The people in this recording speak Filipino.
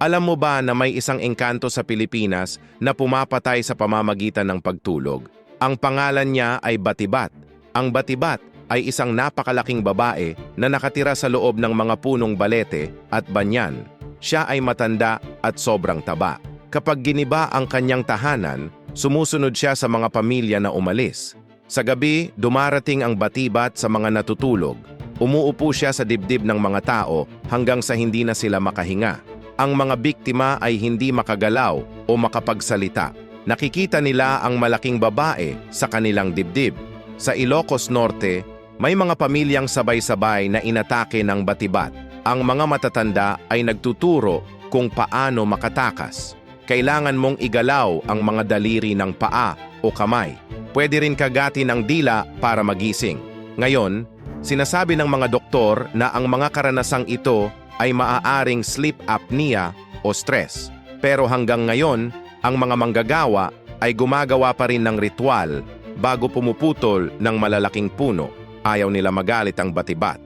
Alam mo ba na may isang engkanto sa Pilipinas na pumapatay sa pamamagitan ng pagtulog? Ang pangalan niya ay Batibat. Ang Batibat ay isang napakalaking babae na nakatira sa loob ng mga punong balete at banyan. Siya ay matanda at sobrang taba. Kapag giniba ang kanyang tahanan, sumusunod siya sa mga pamilya na umalis. Sa gabi, dumarating ang Batibat sa mga natutulog. Umuupo siya sa dibdib ng mga tao hanggang sa hindi na sila makahinga. Ang mga biktima ay hindi makagalaw o makapagsalita. Nakikita nila ang malaking babae sa kanilang dibdib. Sa Ilocos Norte, may mga pamilyang sabay-sabay na inatake ng Batibat. Ang mga matatanda ay nagtuturo kung paano makatakas. Kailangan mong igalaw ang mga daliri ng paa o kamay. Pwede rin kagati ng dila para magising. Ngayon, sinasabi ng mga doktor na ang mga karanasang ito ay maaaring sleep apnea o stress. Pero hanggang ngayon, ang mga manggagawa ay gumagawa pa rin ng ritual bago pumuputol ng malalaking puno. Ayaw nila magalit ang Batibat.